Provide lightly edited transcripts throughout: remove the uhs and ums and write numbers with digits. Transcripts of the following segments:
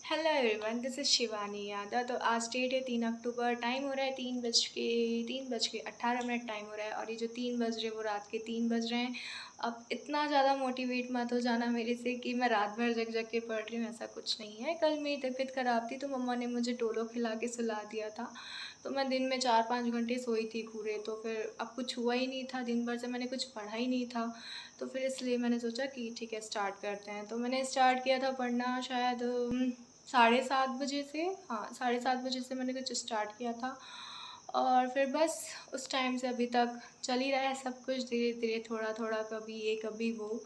Hello everyone, this is Shivani Yadav. तो आज date है 3 अक्टूबर। टाइम हो रहा है 3:18 टाइम हो रहा है, और ये जो 3 बज रहे हैं वो रात के 3 बज रहे हैं। अब इतना ज़्यादा मोटिवेट मत हो जाना मेरे से कि मैं रात भर जग जग के पढ़ रही हूँ, ऐसा कुछ नहीं है। कल मेरी तबीयत ख़राब थी तो मम्मा ने मुझे डोलो खिला के सुला दिया था, तो मैं दिन में 4-5 घंटे सोई थी पूरे। तो फिर अब कुछ हुआ ही नहीं था, दिन भर से मैंने कुछ पढ़ा ही नहीं था। तो फिर इसलिए मैंने सोचा कि ठीक है, स्टार्ट करते हैं। तो मैंने स्टार्ट किया था पढ़ना शायद 7:30 बजे से। हाँ, 7:30 बजे से मैंने कुछ स्टार्ट किया था, और फिर बस उस टाइम से अभी तक चल ही रहा है सब कुछ, धीरे धीरे थोड़ा थोड़ा, कभी ये कभी वो,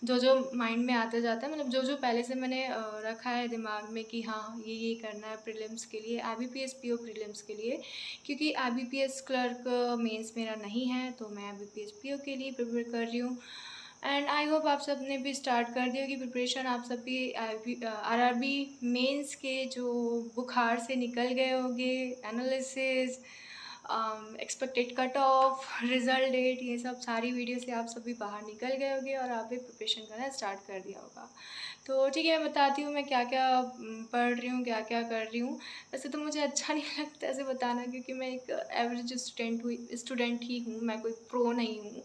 जो जो माइंड में आता जाता है। मतलब जो जो पहले से मैंने रखा है दिमाग में कि हाँ ये करना है प्रीलिम्स के लिए, IBPS PO प्रीलिम्स के लिए। क्योंकि IBPS क्लर्क मेंस मेरा नहीं है, तो मैं IBPS PO के लिए प्रिपेयर कर रही हूँ। एंड आई होप आप सब ने भी स्टार्ट कर दी होगी प्रिपरेशन। आप सब भी RRB मेंस के जो बुखार से निकल गए होंगे, analysis, expected cut off, result date, ये सब सारी वीडियो से आप सभी बाहर निकल गए होंगे और आप भी प्रिपरेशन करना स्टार्ट कर दिया होगा। तो ठीक है, मैं बताती हूँ मैं क्या क्या पढ़ रही हूँ, क्या क्या कर रही हूँ। वैसे तो मुझे अच्छा नहीं लगता ऐसे बताना, क्योंकि मैं एक एवरेज स्टूडेंट ही हूँ, मैं कोई प्रो नहीं हूँ।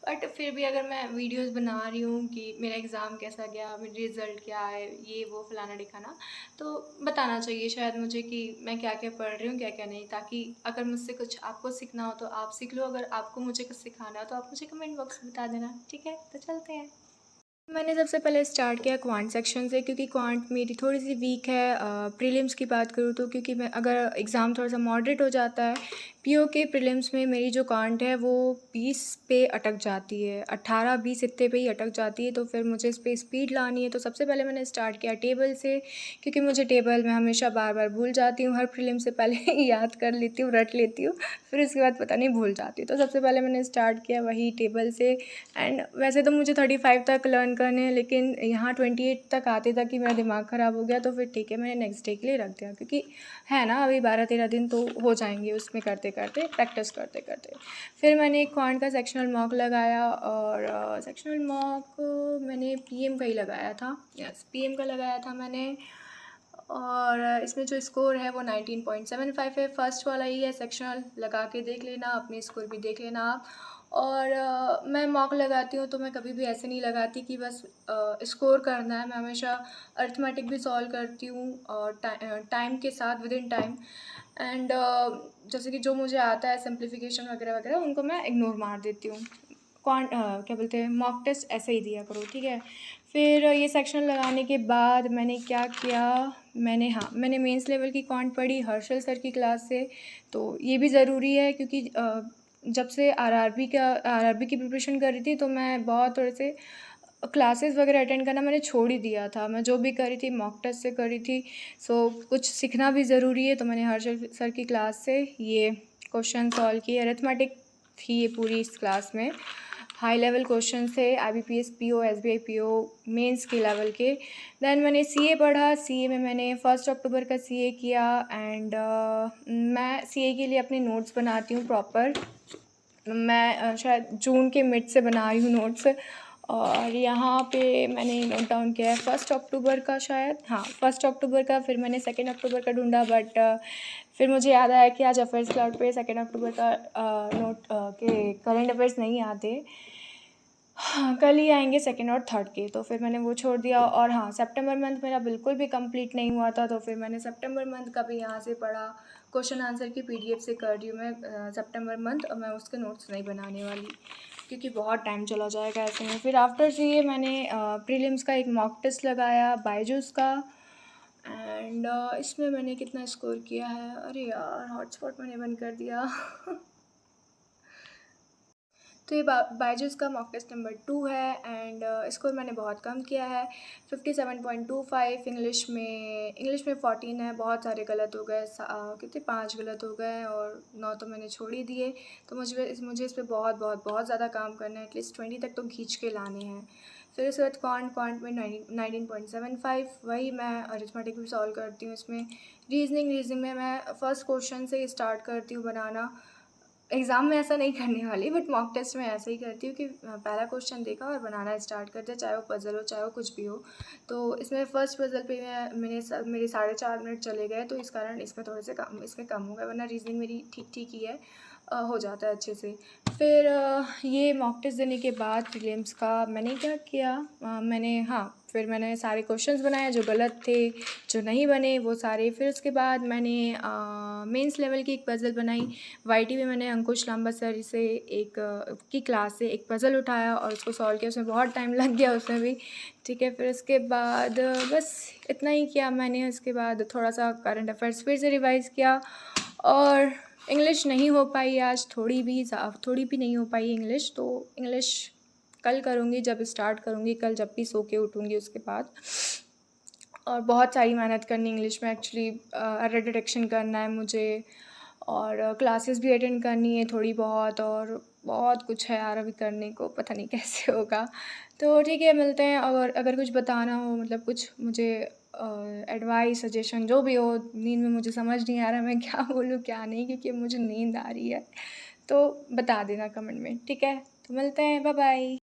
बट फिर भी अगर मैं वीडियोस बना रही हूँ कि मेरा एग्ज़ाम कैसा गया, मेरा रिज़ल्ट क्या है, ये वो फलाना ढिकाना, तो बताना चाहिए शायद मुझे कि मैं क्या क्या पढ़ रही हूँ, क्या क्या नहीं, ताकि अगर मुझसे कुछ आपको सीखना हो तो आप सीख लो, अगर आपको मुझे कुछ सिखाना हो तो आप मुझे कमेंट बॉक्स में बता देना। ठीक है, तो चलते हैं। मैंने सबसे पहले स्टार्ट किया क्वांट सेक्शन से, क्योंकि क्वांट मेरी थोड़ी सी वीक है। प्रीलिम्स की बात करूँ तो, क्योंकि मैं अगर एग्ज़ाम थोड़ा सा मॉडरेट हो जाता है, पीओ के प्रीलिम्स में मेरी जो क्वांट है वो 20 पे अटक जाती है, 18-20 इतने पे ही अटक जाती है। तो फिर मुझे इस पर स्पीड लानी है। तो सबसे पहले मैंने स्टार्ट किया टेबल से, क्योंकि मुझे टेबल में हमेशा बार बार भूल जाती हूँ। हर प्रीलिम से पहले याद कर लेती हूँ, रट लेती हूँ, फिर उसके बाद पता नहीं भूल जाती हूँ। तो सबसे पहले मैंने स्टार्ट किया वही टेबल से। एंड वैसे तो मुझे 35 तक लर्न करने हैं, लेकिन यहाँ 28 तक आते तक कि मेरा दिमाग ख़राब हो गया। तो फिर ठीक है, मैंने नेक्स्ट डे के लिए रख दिया, क्योंकि है ना अभी 12-13 दिन तो हो जाएंगे उसमें करते करते, प्रैक्टिस करते करते। फिर मैंने एक क्वांट का सेक्शनल मॉक लगाया, और सेक्शनल मॉक मैंने पीएम का ही लगाया था। यस, पीएम का लगाया था मैंने। और इसमें जो स्कोर है वो 19.75 है। फर्स्ट वाला ही है सेक्शनल, लगा के देख लेना, अपने स्कोर भी देख लेना आप। और मैं मॉक लगाती हूँ तो मैं कभी भी ऐसे नहीं लगाती कि बस स्कोर करना है। मैं हमेशा अर्थमेटिक भी सॉल्व करती हूँ, और टाइम के साथ, विद इन टाइम। एंड जैसे कि जो मुझे आता है सिंप्लीफिकेशन वगैरह वगैरह, उनको मैं इग्नोर मार देती हूँ। क्या बोलते हैं, मॉक टेस्ट ऐसे ही दिया करो, ठीक है। फिर ये सेक्शन लगाने के बाद मैंने क्या किया, मैंने मेंस लेवल की क्वांट पढ़ी हर्षल सर की क्लास से। तो ये भी ज़रूरी है, क्योंकि जब से आरआरबी की प्रिपरेशन कर रही थी तो मैं बहुत थोड़े से क्लासेस वगैरह अटेंड करना मैंने छोड़ ही दिया था। मैं जो भी करी थी मॉक टेस्ट से करी थी। सो कुछ सीखना भी ज़रूरी है, तो मैंने हर्षल सर की क्लास से ये क्वेश्चन सॉल्व किए। अरिथमेटिक थी ये पूरी इस क्लास में, हाई लेवल क्वेश्चन थे, IBPS PO, SBI PO mains के लेवल के। देन मैंने CA पढ़ा। CA में मैंने 1 अक्टूबर का CA किया। एंड मैं CA के लिए अपने नोट्स बनाती हूँ प्रॉपर। मैं शायद जून के मिड से बना रही हूँ नोट्स। और यहाँ पे मैंने नोट डाउन किया है 1 अक्टूबर का, शायद हाँ 1 अक्टूबर का। फिर मैंने 2 अक्टूबर का ढूंढा, बट फिर मुझे याद आया कि आज अफेयर्स क्लाउड पे 2 अक्टूबर का नोट के करंट अफेयर्स नहीं आते। हाँ, कल ही आएंगे सेकेंड और थर्ड के। तो फिर मैंने वो छोड़ दिया। और हाँ, सितंबर मंथ मेरा बिल्कुल भी कंप्लीट नहीं हुआ था, तो फिर मैंने सितंबर मंथ का भी यहाँ से पढ़ा। क्वेश्चन आंसर की PDF से कर रही हूँ मैं सितंबर मंथ, और मैं उसके नोट्स नहीं बनाने वाली, क्योंकि बहुत टाइम चला जाएगा ऐसे में। फिर आफ्टर CA मैंने प्रीलिम्स का एक मॉक टेस्ट लगाया बायजूस का। एंड इसमें मैंने कितना स्कोर किया है, अरे यार हॉटस्पॉट मैंने बंद कर दिया। तो ये बायजूस का मॉक टेस्ट नंबर 2 है। एंड स्कोर मैंने बहुत कम किया है, 57.25। इंग्लिश में 14 है, बहुत सारे गलत हो गए, कितने 5 गलत हो गए, और 9 तो मैंने छोड़ ही दिए। तो मुझे इस पर बहुत बहुत बहुत ज़्यादा काम करना है, एटलीस्ट 20 तक तो खींच के लाने हैं। फिर उसके बाद क्वांट में 19.75, वही मैं अरिथमेटिक भी सॉल्व करती हूँ इसमें। रीजनिंग में मैं फर्स्ट क्वेश्चन से स्टार्ट करती हूँ बनाना। एग्ज़ाम में ऐसा नहीं करने वाली, बट मॉक टेस्ट में ऐसा ही करती हूँ कि पहला क्वेश्चन देखा और बनाना स्टार्ट कर दिया, चाहे वो पज़ल हो चाहे वो कुछ भी हो। तो इसमें फर्स्ट पज़ल पे मेरे 4.5 मिनट चले गए, तो इस कारण इसमें थोड़े से कम इसमें कम हो गए, वरना रीज़निंग मेरी ठीक-ठीक ही है। हो जाता है अच्छे से। फिर ये मॉक टेस्ट देने के बाद प्रीलिम्स का मैंने क्या किया, फिर मैंने सारे क्वेश्चंस बनाए जो गलत थे, जो नहीं बने वो सारे। फिर उसके बाद मैंने मेंस लेवल की एक पज़ल बनाई। वाईटी में मैंने अंकुश लांबा सर से की क्लास से एक पज़ल उठाया और उसको सॉल्व किया। उसमें बहुत टाइम लग गया उसमें भी, ठीक है। फिर उसके बाद बस इतना ही किया मैंने। उसके बाद थोड़ा-सा करंट अफेयर्स फिर से रिवाइज़ किया, और इंग्लिश नहीं हो पाई आज, थोड़ी भी नहीं हो पाई इंग्लिश, तो इंग्लिश कल करूँगी जब स्टार्ट करूँगी, कल जब भी सो के उठूँगी उसके बाद। और बहुत सारी मेहनत करनी इंग्लिश में एक्चुअली, एरर डिटेक्शन करना है मुझे, और क्लासेस भी अटेंड करनी है थोड़ी बहुत, और बहुत कुछ है यार अभी करने को, पता नहीं कैसे होगा। तो ठीक है, मिलते हैं। और अगर कुछ बताना हो, मतलब कुछ मुझे एडवाइस, सजेशन जो भी हो, नींद में मुझे समझ नहीं आ रहा मैं क्या बोलूँ क्या नहीं, क्योंकि मुझे नींद आ रही है, तो बता देना कमेंट में, ठीक है। तो मिलते हैं, बाय बाय।